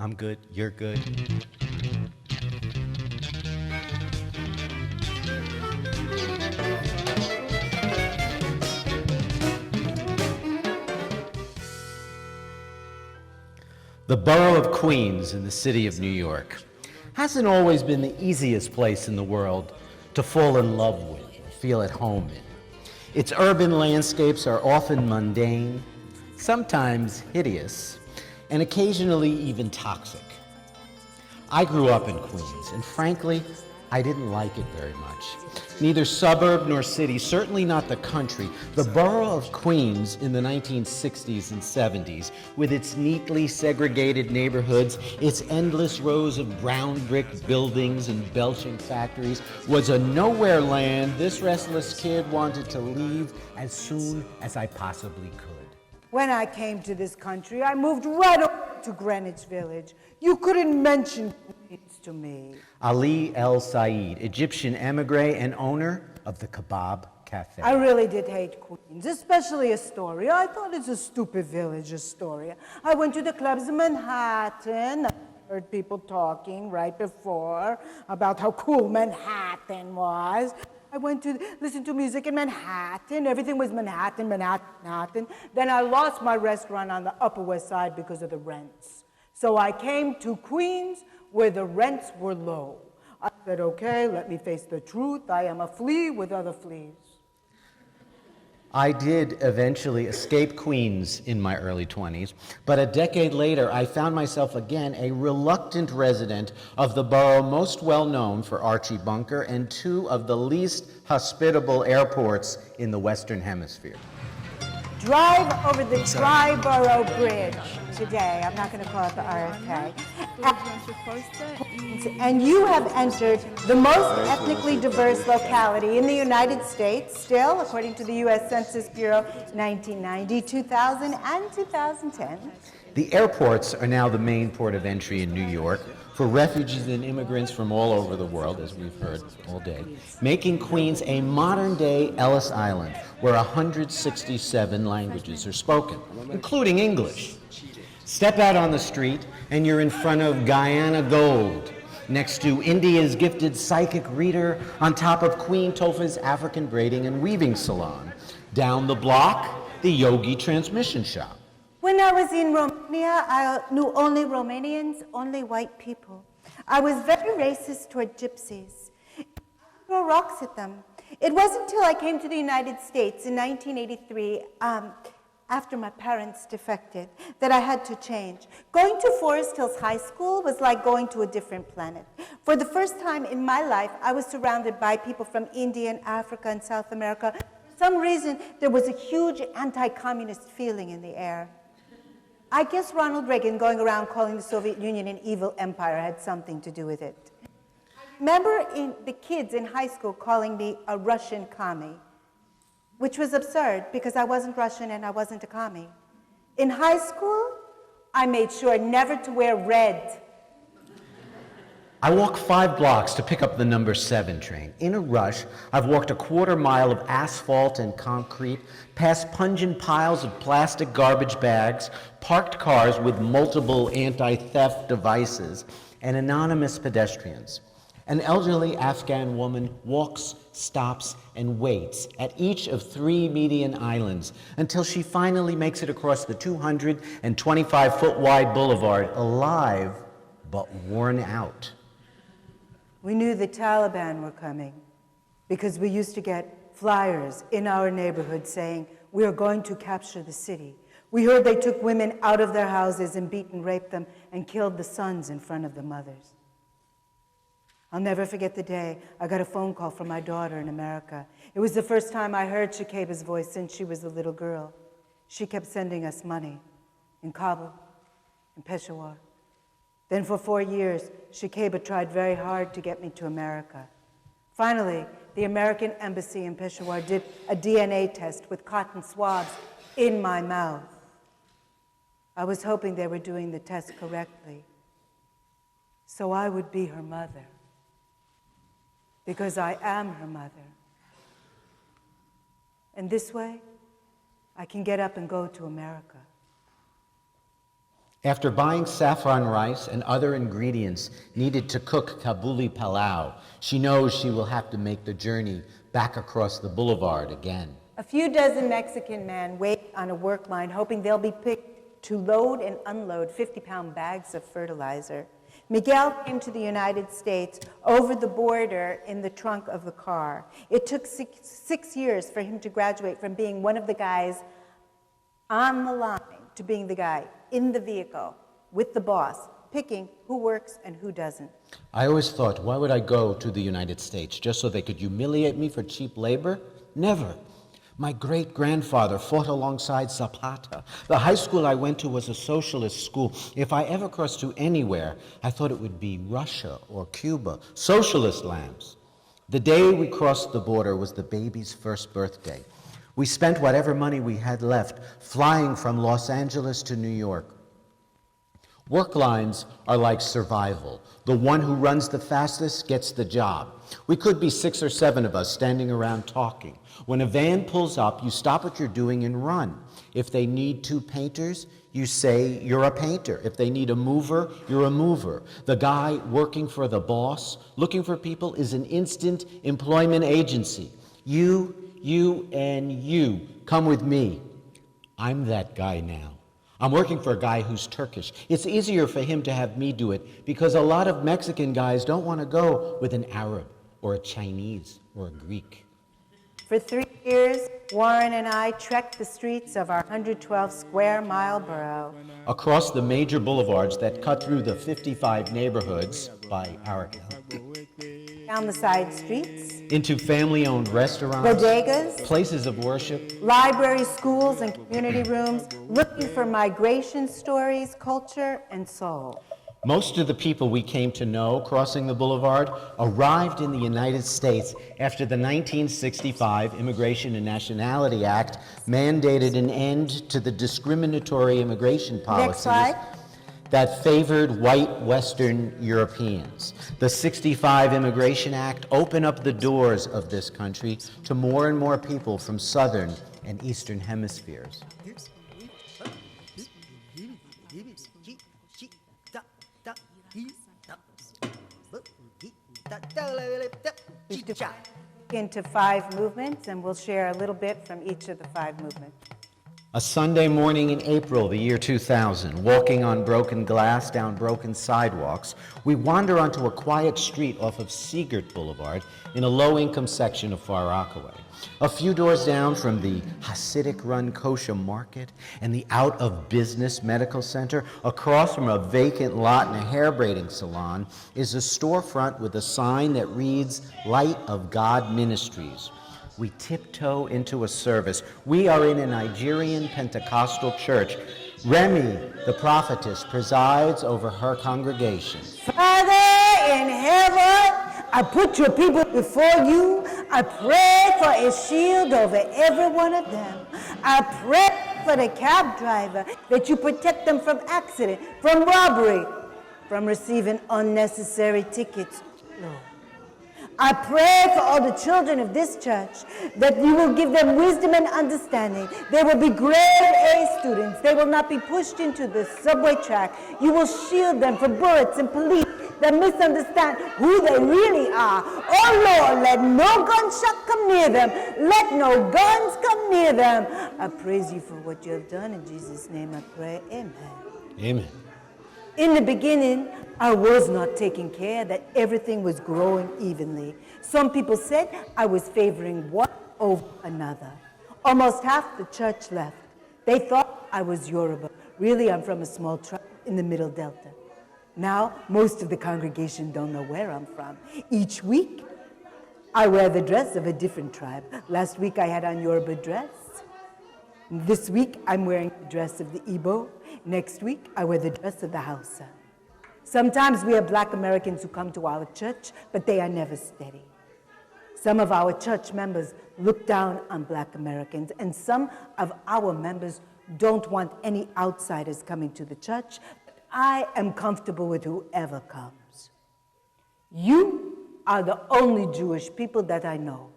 I'm good, you're good. The borough of Queens in the city of New York hasn't always been the easiest place in the world to fall in love with or feel at home in. Its urban landscapes are often mundane, sometimes hideous, and occasionally even toxic. I grew up in Queens, and frankly, I didn't like it very much. Neither suburb nor city, certainly not the country. The borough of Queens in the 1960s and 70s, with its neatly segregated neighborhoods, its endless rows of brown brick buildings and belching factories, was a nowhere land this restless kid wanted to leave as soon as I possibly could. When I came to this country, I moved right over to Greenwich Village. You couldn't mention Queens to me. Ali El Said, Egyptian emigre and owner of the Kebab Cafe. I really did hate Queens, especially Astoria. I thought it's a stupid village, Astoria. I went to the clubs in Manhattan. I heard people talking right before about how cool Manhattan was. I went to listen to music in Manhattan. Everything was Manhattan, Manhattan, Manhattan. Then I lost my restaurant on the Upper West Side because of the rents. So I came to Queens where the rents were low. I said, okay, let me face the truth. I am a flea with other fleas. I did eventually escape Queens in my early 20s, but a decade later, I found myself again a reluctant resident of the borough most well known for Archie Bunker and two of the least hospitable airports in the Western Hemisphere. Drive over the Triborough Bridge today. I'm not going to call it the RFK. And you have entered the most ethnically diverse locality in the United States, still, according to the U.S. Census Bureau, 1990, 2000, and 2010. The airports are now the main port of entry in New York for refugees and immigrants from all over the world, as we've heard all day, making Queens a modern-day Ellis Island, where 167 languages are spoken, including English. Step out on the street, and you're in front of Guyana Gold, next to India's gifted psychic reader, on top of Queen Tofa's African braiding and weaving salon. Down the block, the Yogi transmission shop. When I was in Romania, I knew only Romanians, only white people. I was very racist toward gypsies. I threw rocks at them. It wasn't until I came to the United States in 1983, after my parents defected, that I had to change. Going to Forest Hills High School was like going to a different planet. For the first time in my life, I was surrounded by people from India and Africa and South America. For some reason, there was a huge anti-communist feeling in the air. I guess Ronald Reagan going around calling the Soviet Union an evil empire had something to do with it. I remember the kids in high school calling me a Russian commie, which was absurd because I wasn't Russian and I wasn't a commie. In high school, I made sure never to wear red. I walk 5 blocks to pick up the number 7 train. In a rush, I've walked a quarter mile of asphalt and concrete, past pungent piles of plastic garbage bags, parked cars with multiple anti-theft devices, and anonymous pedestrians. An elderly Afghan woman walks, stops, and waits at each of 3 median islands until she finally makes it across the 225-foot wide boulevard, alive but worn out. We knew the Taliban were coming because we used to get flyers in our neighborhood saying, we are going to capture the city. We heard they took women out of their houses and beat and raped them and killed the sons in front of the mothers. I'll never forget the day I got a phone call from my daughter in America. It was the first time I heard Shakeba's voice since she was a little girl. She kept sending us money in Kabul, in Peshawar. Then for 4 years, Shakeba tried very hard to get me to America. Finally, the American embassy in Peshawar did a DNA test with cotton swabs in my mouth. I was hoping they were doing the test correctly, so I would be her mother, because I am her mother. And this way, I can get up and go to America. After buying saffron rice and other ingredients needed to cook Kabuli palau, she knows she will have to make the journey back across the boulevard again. A few dozen Mexican men wait on a work line, hoping they'll be picked to load and unload 50-pound bags of fertilizer. Miguel came to the United States over the border in the trunk of the car. It took six years for him to graduate from being one of the guys on the line to being the guy in the vehicle with the boss, picking who works and who doesn't. I always thought, why would I go to the United States? Just so they could humiliate me for cheap labor? Never. My great-grandfather fought alongside Zapata. The high school I went to was a socialist school. If I ever crossed to anywhere, I thought it would be Russia or Cuba, socialist lands. The day we crossed the border was the baby's first birthday. We spent whatever money we had left flying from Los Angeles to New York. Work lines are like survival. The one who runs the fastest gets the job. We could be 6 or 7 of us standing around talking. When a van pulls up, you stop what you're doing and run. If they need 2 painters, you say you're a painter. If they need a mover, you're a mover. The guy working for the boss, looking for people, is an instant employment agency. You, and you. Come with me. I'm that guy now. I'm working for a guy who's Turkish. It's easier for him to have me do it because a lot of Mexican guys don't want to go with an Arab or a Chinese or a Greek. For 3 years, Warren and I trekked the streets of our 112-square-mile borough. Across the major boulevards that cut through the 55 neighborhoods by our Down the side streets, into family-owned restaurants, bodegas, places of worship, libraries, schools, and community rooms, looking for migration stories, culture, and soul. Most of the people we came to know crossing the boulevard arrived in the United States after the 1965 Immigration and Nationality Act mandated an end to the discriminatory immigration policies that favored white Western Europeans. The 65 Immigration Act opened up the doors of this country to more and more people from Southern and Eastern hemispheres. Into 5 movements, and we'll share a little bit from each of the 5 movements. A Sunday morning in April, the year 2000, walking on broken glass down broken sidewalks, we wander onto a quiet street off of Seegert Boulevard in a low-income section of Far Rockaway. A few doors down from the Hasidic-run kosher market and the out-of-business medical center, across from a vacant lot and a hair-braiding salon, is a storefront with a sign that reads, Light of God Ministries. We tiptoe into a service. We are in a Nigerian Pentecostal church. Remy, the prophetess, presides over her congregation. Father in heaven, I put your people before you. I pray for a shield over every one of them. I pray for the cab driver that you protect them from accident, from robbery, from receiving unnecessary tickets. Lord, I pray for all the children of this church that you will give them wisdom and understanding. They will be grade A students. They will not be pushed into the subway track. You will shield them from bullets and police that misunderstand who they really are. Oh Lord, let no gunshot come near them. Let no guns come near them. I praise you for what you have done. In Jesus' name I pray, amen. Amen. In the beginning, I was not taking care that everything was growing evenly. Some people said I was favoring one over another. Almost half the church left. They thought I was Yoruba. Really, I'm from a small tribe in the Middle Delta. Now, most of the congregation don't know where I'm from. Each week, I wear the dress of a different tribe. Last week, I had on Yoruba dress. This week, I'm wearing the dress of the Igbo. Next week, I wear the dress of the Hausa. Sometimes we have Black Americans who come to our church, but they are never steady. Some of our church members look down on Black Americans, and some of our members don't want any outsiders coming to the church. I am comfortable with whoever comes. You are the only Jewish people that I know.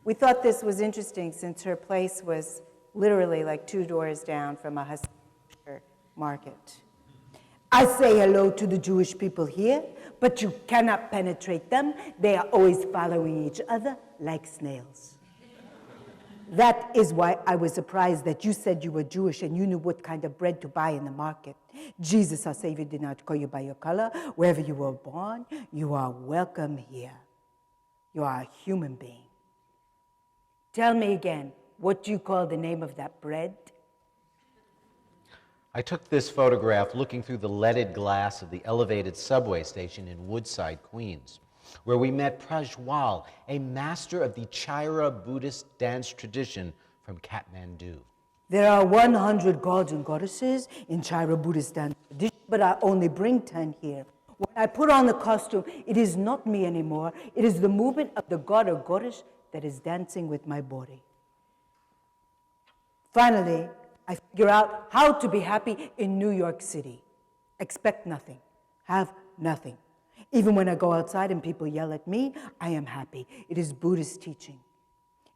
We thought this was interesting since her place was literally like 2 doors down from a Hasidic market. I say hello to the Jewish people here, but you cannot penetrate them. They are always following each other like snails. That is why I was surprised that you said you were Jewish and you knew what kind of bread to buy in the market. Jesus, our Savior, did not call you by your color. Wherever you were born, you are welcome here. You are a human being. Tell me again, what do you call the name of that bread? I took this photograph looking through the leaded glass of the elevated subway station in Woodside, Queens, where we met Prajwal, a master of the Chaira Buddhist dance tradition from Kathmandu. There are 100 gods and goddesses in Chaira Buddhist dance tradition, but I only bring 10 here. When I put on the costume, it is not me anymore. It is the movement of the god or goddess that is dancing with my body. Finally, I figure out how to be happy in New York City. Expect nothing, have nothing. Even when I go outside and people yell at me, I am happy. It is Buddhist teaching.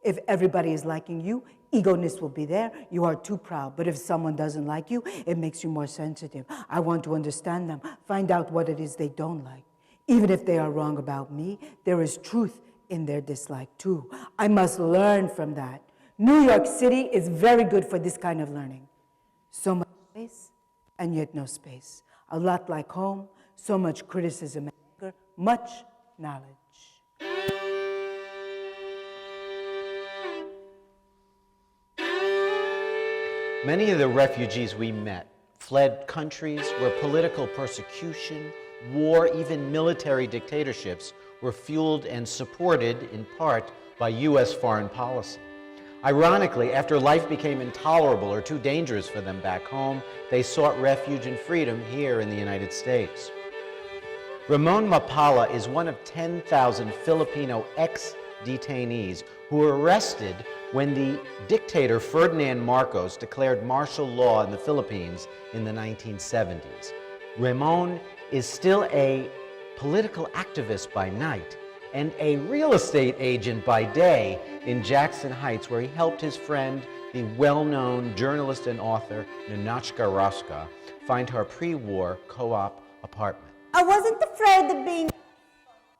If everybody is liking you, egoness will be there. You are too proud. But if someone doesn't like you, it makes you more sensitive. I want to understand them, find out what it is they don't like. Even if they are wrong about me, there is truth in their dislike too. I must learn from that. New York City is very good for this kind of learning. So much space, and yet no space. A lot like home, so much criticism and anger, much knowledge. Many of the refugees we met fled countries where political persecution, war, even military dictatorships were fueled and supported in part by U.S. foreign policy. Ironically, after life became intolerable or too dangerous for them back home, they sought refuge and freedom here in the United States. Ramon Mapala is one of 10,000 Filipino ex-detainees who were arrested when the dictator Ferdinand Marcos declared martial law in the Philippines in the 1970s. Ramon is still a political activist by night and a real estate agent by day in Jackson Heights, where he helped his friend, the well-known journalist and author Ninachka Raska, find her pre-war co-op apartment. I wasn't afraid of being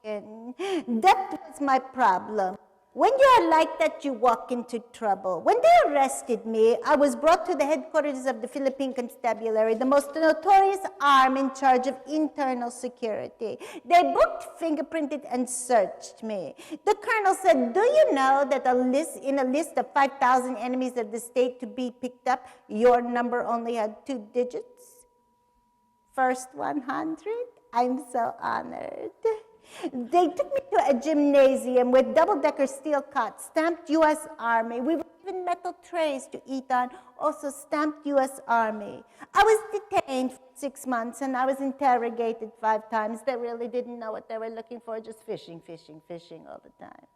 spoken. That was my problem. When you are like that, you walk into trouble. When they arrested me, I was brought to the headquarters of the Philippine Constabulary, the most notorious arm in charge of internal security. They booked, fingerprinted, and searched me. The colonel said, "Do you know that in a list of 5,000 enemies of the state to be picked up, your number only had 2 digits? First 100? I'm so honored." They took me to a gymnasium with double-decker steel cots, stamped U.S. Army. We were given metal trays to eat on, also stamped U.S. Army. I was detained for 6 months, and I was interrogated 5 times. They really didn't know what they were looking for, just fishing all the time.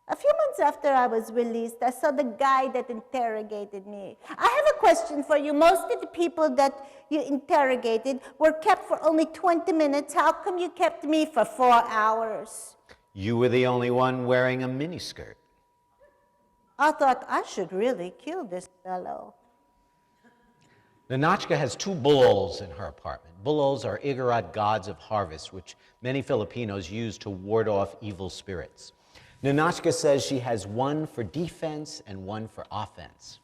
A few months after I was released, I saw the guy that interrogated me. I have a question for you. Most of the people that you interrogated were kept for only 20 minutes. How come you kept me for 4 hours? You were the only one wearing a miniskirt. I thought I should really kill this fellow. Ninachka has 2 bulls in her apartment. Bulls are Igorot gods of harvest, which many Filipinos use to ward off evil spirits. Ninachka says she has 1 for defense and 1 for offense.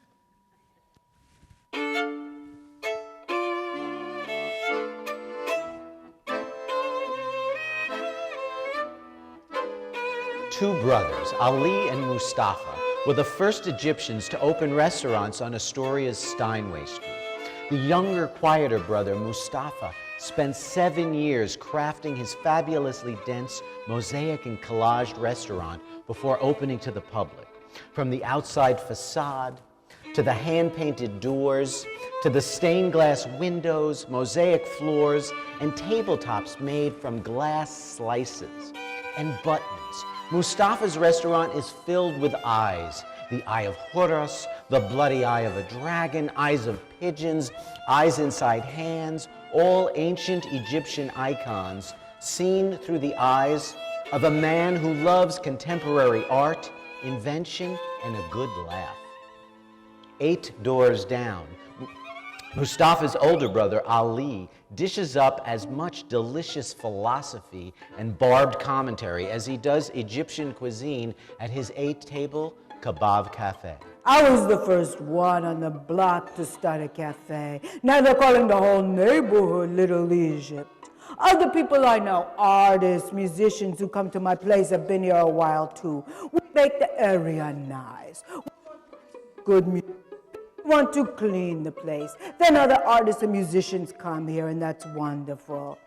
Two brothers, Ali and Mustafa, were the first Egyptians to open restaurants on Astoria's Steinway Street. The younger, quieter brother, Mustafa, spent 7 years crafting his fabulously dense mosaic and collaged restaurant before opening to the public. From the outside facade, to the hand-painted doors, to the stained glass windows, mosaic floors, and tabletops made from glass slices and buttons, Mustafa's restaurant is filled with eyes. The eye of Horus, the bloody eye of a dragon, eyes of pigeons, eyes inside hands, all ancient Egyptian icons seen through the eyes of a man who loves contemporary art, invention, and a good laugh. 8 doors down, Mustafa's older brother, Ali, dishes up as much delicious philosophy and barbed commentary as he does Egyptian cuisine at his 8-table kebab cafe. I was the first one on the block to start a cafe. Now they're calling the whole neighborhood Little Egypt. Other people I know, artists, musicians who come to my place have been here a while too. We make the area nice. Good music. We want to clean the place. Then other artists and musicians come here, and that's wonderful.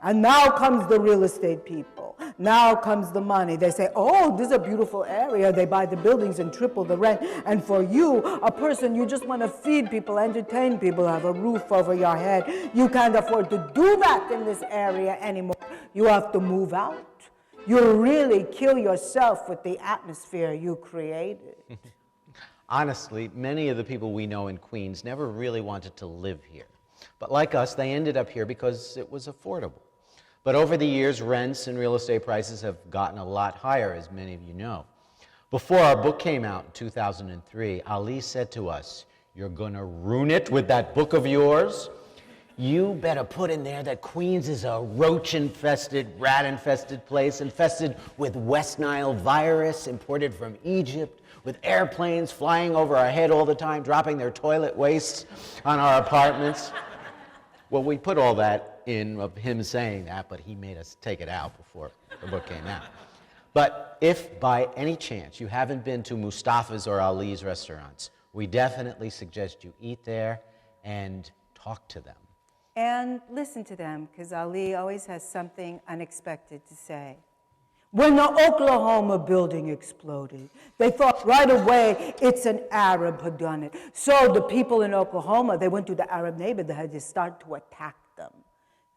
And now comes the real estate people. Now comes the money. They say, oh, this is a beautiful area. They buy the buildings and triple the rent. And for you, a person, you just want to feed people, entertain people, have a roof over your head. You can't afford to do that in this area anymore. You have to move out. You'll really kill yourself with the atmosphere you created. Honestly, many of the people we know in Queens never really wanted to live here. But like us, they ended up here because it was affordable. But over the years, rents and real estate prices have gotten a lot higher, as many of you know. Before our book came out in 2003, Ali said to us, "You're gonna ruin it with that book of yours? You better put in there that Queens is a roach-infested, rat-infested place, infested with West Nile virus imported from Egypt, with airplanes flying over our head all the time, dropping their toilet waste on our apartments." Well, we put all that in of him saying that, but he made us take it out before the book came out. But if by any chance you haven't been to Mustafa's or Ali's restaurants, we definitely suggest you eat there and talk to them. And listen to them, because Ali always has something unexpected to say. When the Oklahoma building exploded, they thought right away it's an Arab who done it. So the people in Oklahoma, they went to the Arab neighborhood to start to attack them.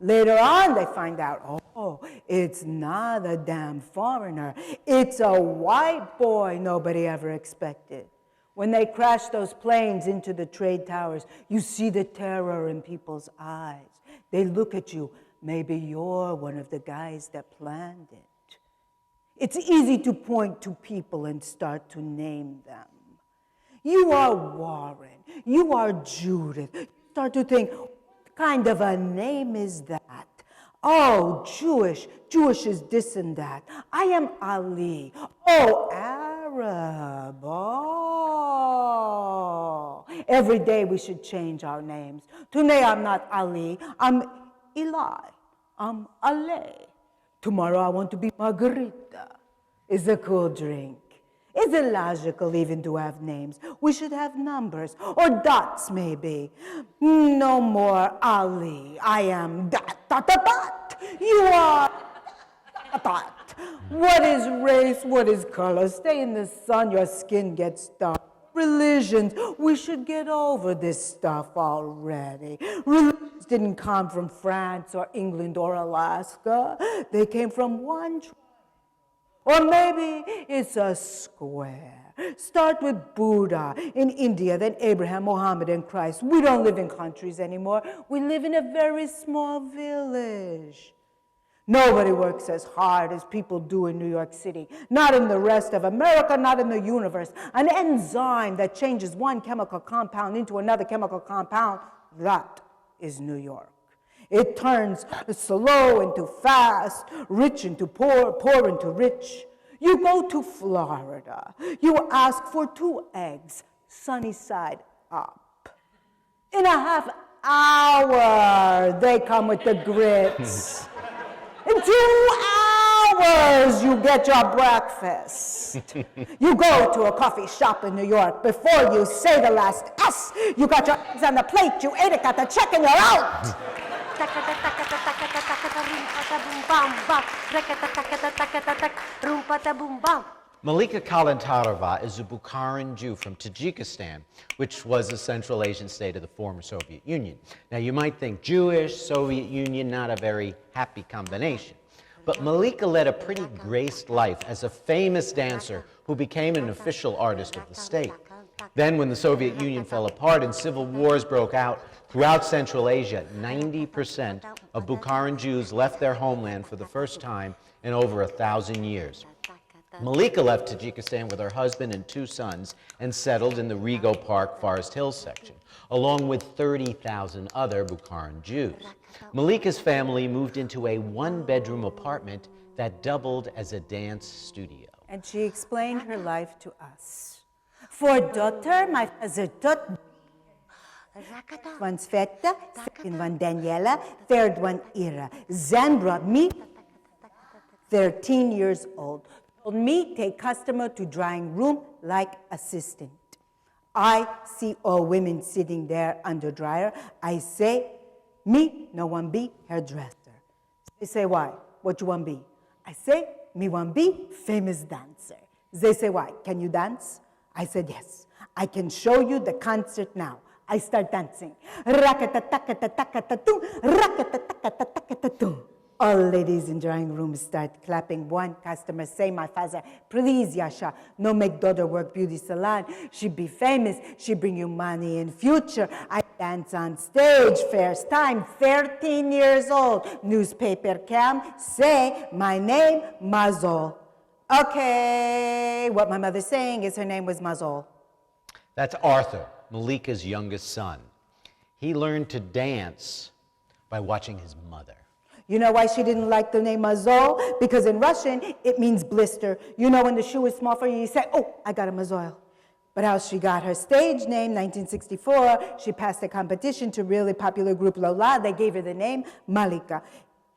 Later on, they find out, oh, it's not a damn foreigner. It's a white boy nobody ever expected. When they crash those planes into the trade towers, you see the terror in people's eyes. They look at you. Maybe you're one of the guys that planned it. It's easy to point to people and start to name them. You are Warren. You are Judith. You start to think, what kind of a name is that? Oh, Jewish. Jewish is this and that. I am Ali. Oh, Arab. Oh. Every day we should change our names. Today I'm not Ali. I'm Eli. I'm Ale. Tomorrow I want to be Margarita. It's a cool drink. Is it logical even to have names? We should have numbers or dots maybe. No more Ali. I am dot, dot, dot, dot. You are dot, dot. What is race? What is color? Stay in the sun, your skin gets dark. Religions, we should get over this stuff already. Religions didn't come from France or England or Alaska. They came from one tribe. Or maybe it's a square. Start with Buddha in India, then Abraham, Muhammad, and Christ. We don't live in countries anymore. We live in a very small village. Nobody works as hard as people do in New York City. Not in the rest of America, not in the universe. An enzyme that changes one chemical compound into another chemical compound, that is New York. It turns slow into fast, rich into poor, poor into rich. You go to Florida. You ask for 2 eggs, sunny side up. In a half hour, they come with the grits. In 2 hours, you get your breakfast. You go to a coffee shop in New York. Before you say the last S, you got your eggs on the plate, you ate it, got the check, and you're out. Malika Kalantarova is a Bukharan Jew from Tajikistan, which was a Central Asian state of the former Soviet Union. Now, you might think Jewish, Soviet Union, not a very happy combination. But Malika led a pretty graced life as a famous dancer who became an official artist of the state. Then, when the Soviet Union fell apart and civil wars broke out throughout Central Asia, 90% of Bukharan Jews left their homeland for the first time in over 1,000 years. Malika left Tajikistan with her husband and 2 sons and settled in the Rego Park Forest Hills section, along with 30,000 other Bukharan Jews. Malika's family moved into a 1-bedroom apartment that doubled as a dance studio. And she explained her life to us. For daughter, my father taught one's Sveta, second one Daniela, third one Ira. Zan brought me 13 years old. Told me take customer to drying room like assistant. I see all women sitting there under dryer. I say, me no one be hairdresser. They say, why? What you want be? I say, me want be famous dancer. They say, why? Can you dance? I said, yes. I can show you the concert now. I start dancing. Rakatatakatatakatatum, rakatatakatatakatatum. All ladies in drawing rooms start clapping. One customer say, my father, please, Yasha, no make daughter work beauty salon. She be famous. She bring you money in future. I dance on stage. First time, 13 years old. Newspaper cam, say, my name, Mazol. Okay, what my mother's saying is her name was Mazol. That's Arthur, Malika's youngest son. He learned to dance by watching his mother. You know why she didn't like the name Mazol? Because in Russian, it means blister. You know when the shoe is small for you, you say, oh, I got a Mazol. But how she got her stage name, 1964, she passed a competition to really popular group Lola. They gave her the name Malika.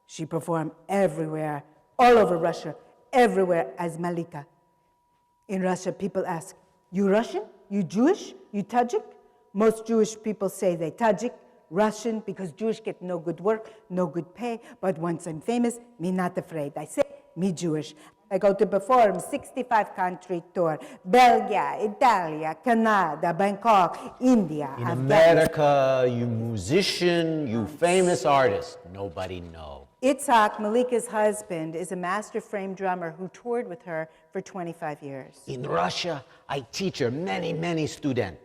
She performed everywhere, all over Russia, everywhere as Malika. In Russia, people ask, you Russian? You Jewish? You Tajik? Most Jewish people say they Tajik, Russian, because Jewish get no good work, no good pay. But once I'm famous, me not afraid. I say, me Jewish. I go to perform 65 country tour. Belgium, Italia, Canada, Bangkok, India, In Afghanistan. America, you musician, you famous artist, nobody know. Itzhak, Malika's husband, is a master frame drummer who toured with her for 25 years. In Russia, I teach her many students.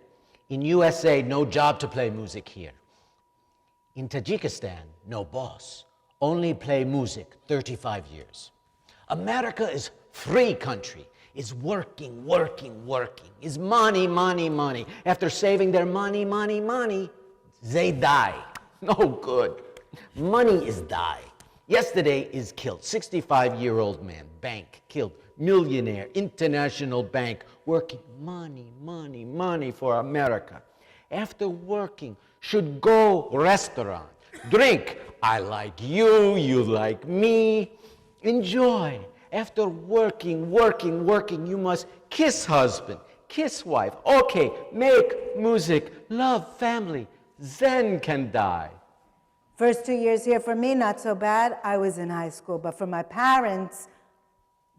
In USA, no job to play music here. In Tajikistan, no boss, only play music 35 years. America is free country, is working, is money. After saving their money, they die. No good. Money is die. Yesterday is killed, 65-year-old man, bank, killed, millionaire, international bank, working, money for America. After working, should go restaurant, drink, I like you, you like me, enjoy. After working, you must kiss husband, kiss wife, okay, make music, love family, then can die. First 2 years here for me, not so bad. I was in high school, but for my parents,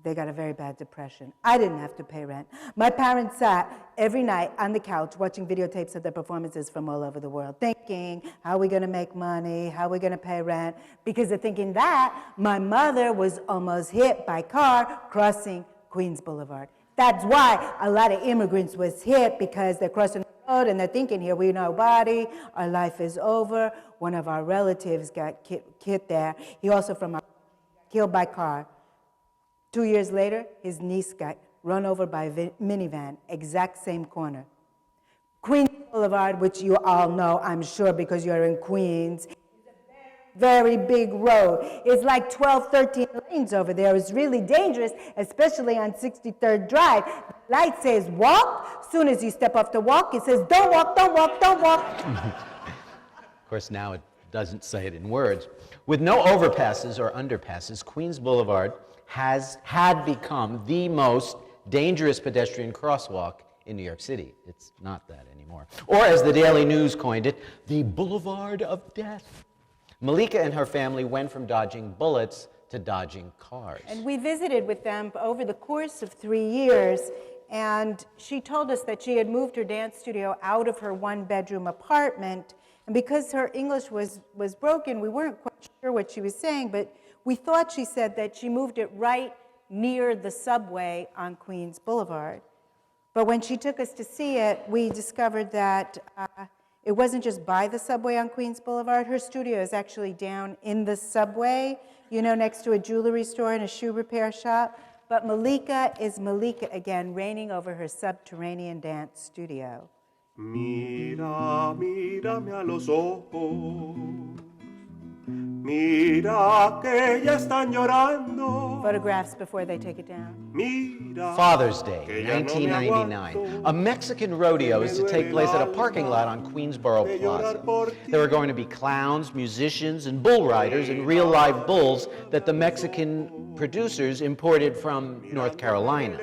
they got a very bad depression. I didn't have to pay rent. My parents sat every night on the couch watching videotapes of their performances from all over the world, thinking, how are we going to make money? How are we going to pay rent? Because of thinking that, my mother was almost hit by a car crossing Queens Boulevard. That's why a lot of immigrants was hit, because they're crossing the road and they're thinking, here we nobody, our life is over. One of our relatives got hit there. He also killed by car. 2 years later, his niece got run over by a minivan, exact same corner. Queens Boulevard, which you all know, I'm sure, because you're in Queens, is a very big road. It's like 12, 13 lanes over there. It's really dangerous, especially on 63rd Drive. The light says walk. As soon as you step off the walk, it says don't walk. Of course, now it doesn't say it in words. With no overpasses or underpasses, Queens Boulevard had become the most dangerous pedestrian crosswalk in New York City. It's not that anymore. Or as the Daily News coined it, the Boulevard of Death. Malika and her family went from dodging bullets to dodging cars. And we visited with them over the course of 3 years, and she told us that she had moved her dance studio out of her 1-bedroom apartment, and because her English was broken, we weren't quite sure what she was saying, but we thought she said that she moved it right near the subway on Queens Boulevard. But when she took us to see it, we discovered that it wasn't just by the subway on Queens Boulevard. Her studio is actually down in the subway, you know, next to a jewelry store and a shoe repair shop. But Malika is Malika again, reigning over her subterranean dance studio. Mira, mírame a los ojos. Mira que ya están llorando. Photographs before they take it down. Mira. Father's Day, que ya no me 1999. aguanto. A Mexican rodeo is to take place at a parking lot on Queensboro Plaza. There are going to be clowns, musicians, and bull riders and real live bulls that the Mexican producers imported from North Carolina.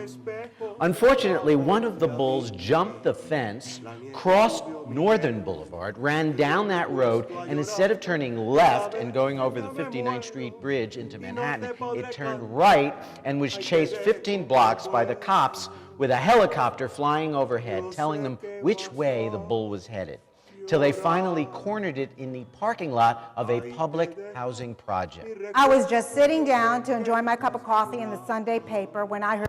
Unfortunately, one of the bulls jumped the fence, crossed Northern Boulevard, ran down that road, and instead of turning left and going over the 59th Street Bridge into Manhattan, it turned right and was chased 15 blocks by the cops with a helicopter flying overhead, telling them which way the bull was headed, till they finally cornered it in the parking lot of a public housing project. I was just sitting down to enjoy my cup of coffee in the Sunday paper when I've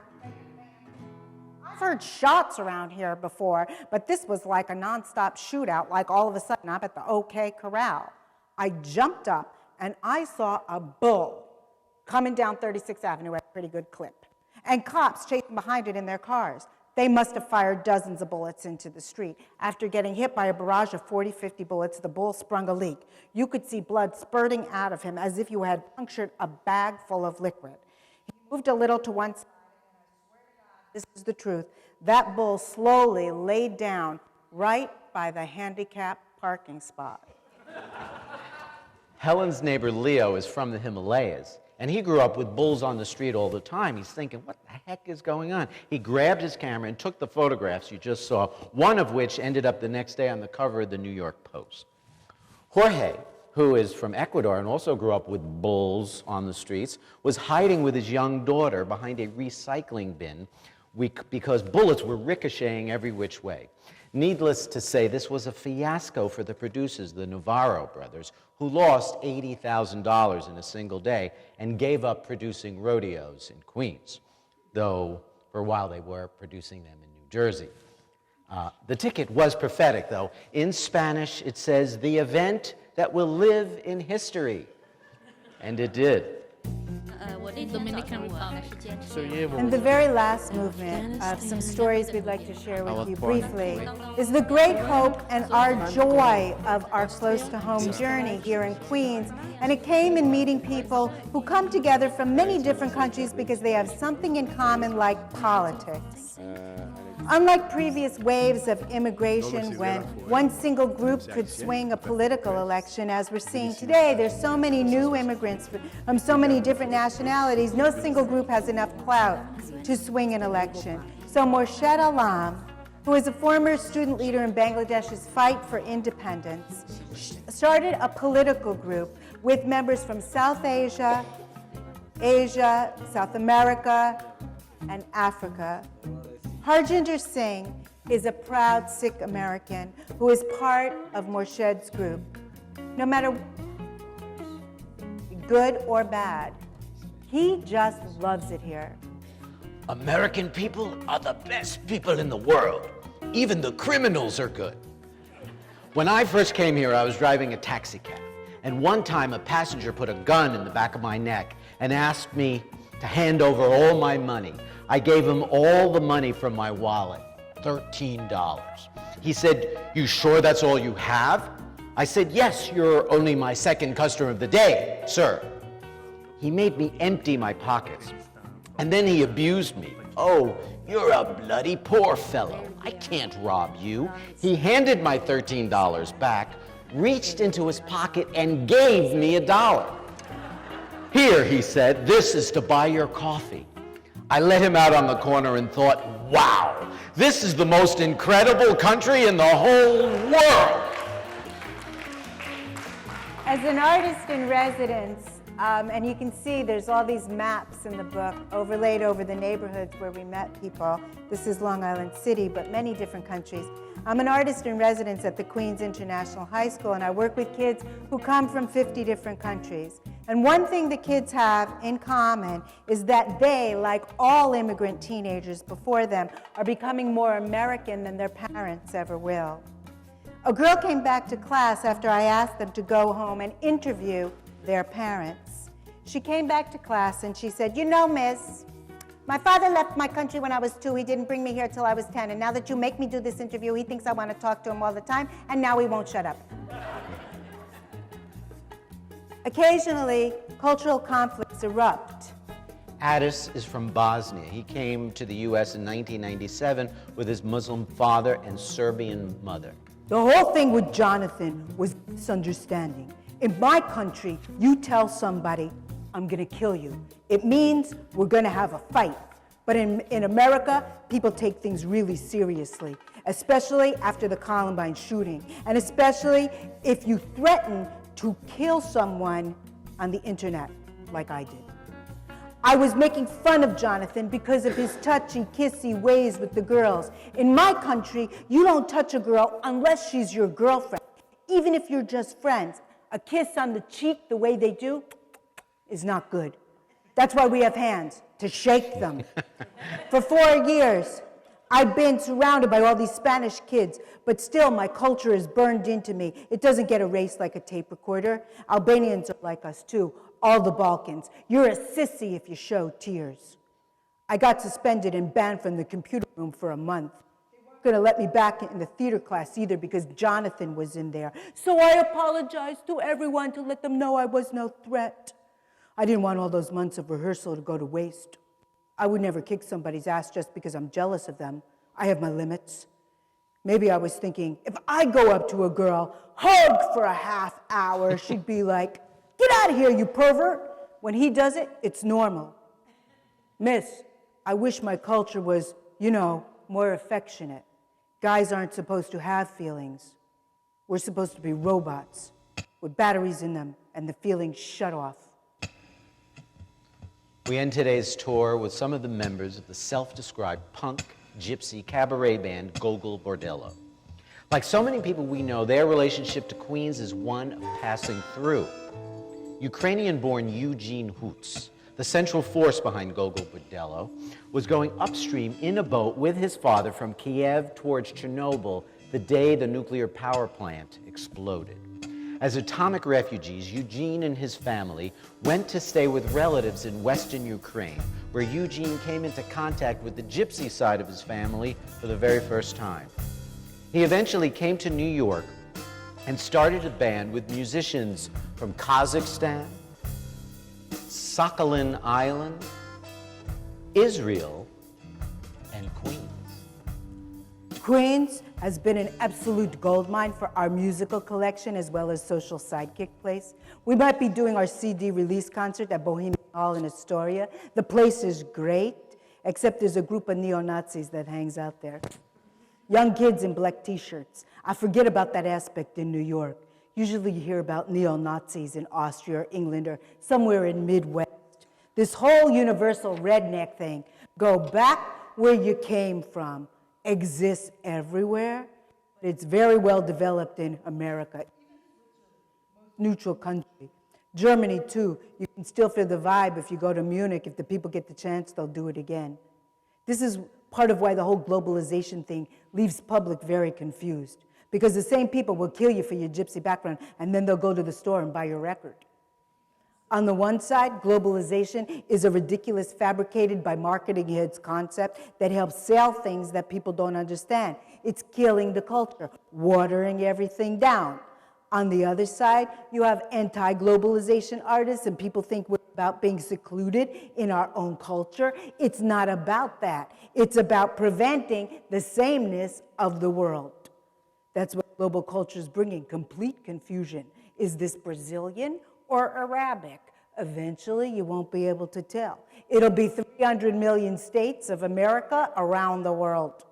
heard shots around here before, but this was like a nonstop shootout, like all of a sudden I'm at the OK Corral. I jumped up and I saw a bull coming down 36th Avenue at a pretty good clip, and cops chasing behind it in their cars. They must have fired dozens of bullets into the street. After getting hit by a barrage of 40, 50 bullets, the bull sprung a leak. You could see blood spurting out of him as if you had punctured a bag full of liquid. He moved a little to one side. This is the truth. That bull slowly laid down right by the handicapped parking spot. Helen's neighbor Leo is from the Himalayas, and he grew up with bulls on the street all the time. He's thinking, what the heck is going on? He grabbed his camera and took the photographs you just saw, one of which ended up the next day on the cover of the New York Post. Jorge, who is from Ecuador and also grew up with bulls on the streets, was hiding with his young daughter behind a recycling bin because bullets were ricocheting every which way. Needless to say, this was a fiasco for the producers, the Navarro brothers, who lost $80,000 in a single day and gave up producing rodeos in Queens, though for a while they were producing them in New Jersey. The ticket was prophetic, though. In Spanish, it says, "The event that will live in history." And it did. Dominican Republic. And the very last movement of some stories we'd like to share with you briefly is the great hope and our joy of our close-to-home journey here in Queens. And it came in meeting people who come together from many different countries because they have something in common, like politics. Unlike previous waves of immigration when one single group could swing a political election, as we're seeing today, there's so many new immigrants from so many different nationalities, no single group has enough clout to swing an election. So Morshed Alam, who is a former student leader in Bangladesh's fight for independence, started a political group with members from South Asia, Asia, South America, and Africa. Harjinder Singh is a proud Sikh American who is part of Morshed's group. No matter good or bad, he just loves it here. American people are the best people in the world. Even the criminals are good. When I first came here, I was driving a taxi cab, and one time a passenger put a gun in the back of my neck and asked me to hand over all my money. I gave him all the money from my wallet, $13. He said, "You sure that's all you have?" I said, "Yes, you're only my second customer of the day, sir." He made me empty my pockets, and then he abused me. "Oh, you're a bloody poor fellow. I can't rob you." He handed my $13 back, reached into his pocket, and gave me $1. "Here," he said, "this is to buy your coffee." I let him out on the corner and thought, wow, this is the most incredible country in the whole world. As an artist in residence, and you can see there's all these maps in the book overlaid over the neighborhoods where we met people. This is Long Island City, but many different countries. I'm an artist in residence at the Queens International High School, and I work with kids who come from 50 different countries. And one thing the kids have in common is that they, like all immigrant teenagers before them, are becoming more American than their parents ever will. A girl came back to class after I asked them to go home and interview their parents. She came back to class and she said, "You know, miss, My father left my country when I was 2. He didn't bring me here till I was 10. And now that you make me do this interview, he thinks I want to talk to him all the time, and now he won't shut up. Occasionally, cultural conflicts erupt. Addis is from Bosnia. He came to the U.S. in 1997 with his Muslim father and Serbian mother. The whole thing with Jonathan was misunderstanding. In my country, you tell somebody, I'm gonna kill you. It means we're gonna have a fight. But in America, people take things really seriously, especially after the Columbine shooting, and especially if you threaten to kill someone on the internet, like I did. I was making fun of Jonathan because of his touchy, kissy ways with the girls. In my country, you don't touch a girl unless she's your girlfriend, even if you're just friends. A kiss on the cheek the way they do is not good. That's why we have hands, to shake them. For 4 years, I've been surrounded by all these Spanish kids, but still my culture is burned into me. It doesn't get erased like a tape recorder. Albanians are like us too, all the Balkans. You're a sissy if you show tears. I got suspended and banned from the computer room for a month. They weren't gonna let me back in the theater class either because Jonathan was in there. So I apologized to everyone to let them know I was no threat. I didn't want all those months of rehearsal to go to waste. I would never kick somebody's ass just because I'm jealous of them. I have my limits. Maybe I was thinking, if I go up to a girl, hug for a half hour, she'd be like, get out of here, you pervert. When he does it, it's normal. Miss, I wish my culture was, more affectionate. Guys aren't supposed to have feelings. We're supposed to be robots with batteries in them and the feelings shut off. We end today's tour with some of the members of the self-described punk, gypsy, cabaret band Gogol Bordello. Like so many people we know, their relationship to Queens is one of passing through. Ukrainian-born Eugene Hoots, the central force behind Gogol Bordello, was going upstream in a boat with his father from Kiev towards Chernobyl the day the nuclear power plant exploded. As atomic refugees, Eugene and his family went to stay with relatives in western Ukraine, where Eugene came into contact with the gypsy side of his family for the very first time. He eventually came to New York and started a band with musicians from Kazakhstan, Sakhalin Island, Israel, and Queens. Queens has been an absolute goldmine for our musical collection as well as social sidekick place. We might be doing our CD release concert at Bohemian Hall in Astoria. The place is great, except there's a group of neo-Nazis that hangs out there. Young kids in black t-shirts. I forget about that aspect in New York. Usually you hear about neo-Nazis in Austria or England or somewhere in Midwest. This whole universal redneck thing, go back where you came from, exists everywhere. It's very well developed in America. Neutral country. Germany too. You can still feel the vibe if you go to Munich. If the people get the chance, they'll do it again. This is part of why the whole globalization thing leaves public very confused. Because the same people will kill you for your gypsy background, and then they'll go to the store and buy your record. On the one side, globalization is a ridiculous, fabricated by marketing heads concept that helps sell things that people don't understand. It's killing the culture, watering everything down. On the other side, you have anti-globalization artists, and people think we're about being secluded in our own culture. It's not about that. It's about preventing the sameness of the world. That's what global culture is bringing, complete confusion. Is this Brazilian or Arabic? Eventually, you won't be able to tell. It'll be 300 million states of America around the world.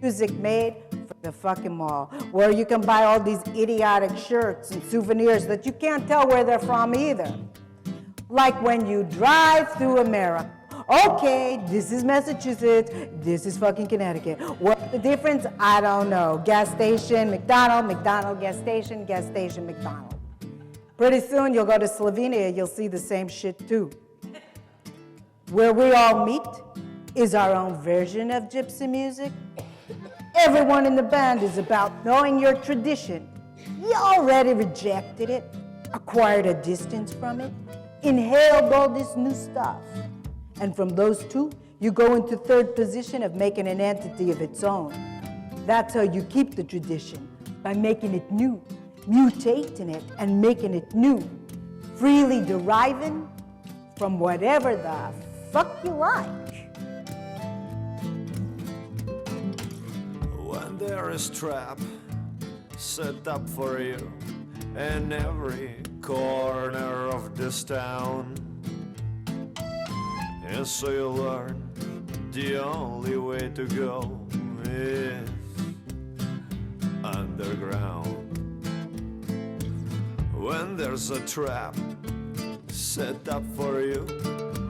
Music made for the fucking mall, where you can buy all these idiotic shirts and souvenirs that you can't tell where they're from either. Like when you drive through America. Okay, this is Massachusetts, this is fucking Connecticut. What's the difference? I don't know. Gas station, McDonald, gas station, McDonald. Pretty soon you'll go to Slovenia, you'll see the same shit too. Where we all meet is our own version of gypsy music. Everyone in the band is about knowing your tradition. You already rejected it, acquired a distance from it, inhaled all this new stuff. And from those two, You go into third position of making an entity of its own. That's how you keep the tradition, by making it new, mutating it and making it new, freely deriving from whatever the fuck you like. When there is trap set up for you in every corner of this town, and so you learn the only way to go is underground. When there's a trap set up for you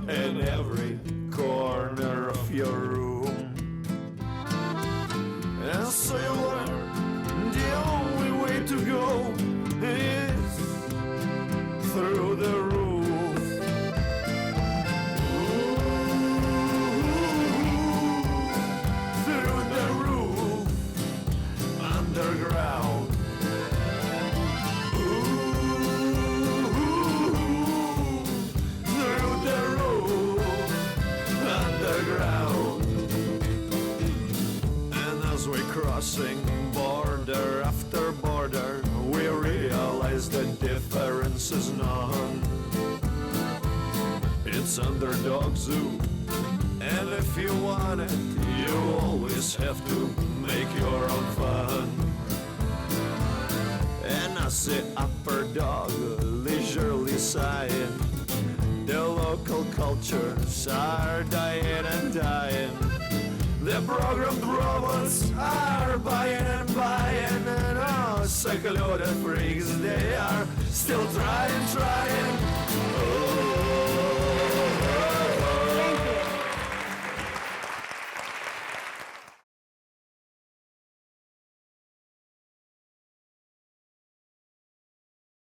in every corner of your room, and so you learn the only way to go is through the roof. Through the roof, underground. Through the roof, underground. And as we're crossing border after border, we realize the difference is none. It's underdog zoo, and if you want it, you always have to make your own fun. And I say upper dog, leisurely sighing, the local cultures are dying and dying. The programmed robots are buying and buying, and secluded freaks, they are still trying.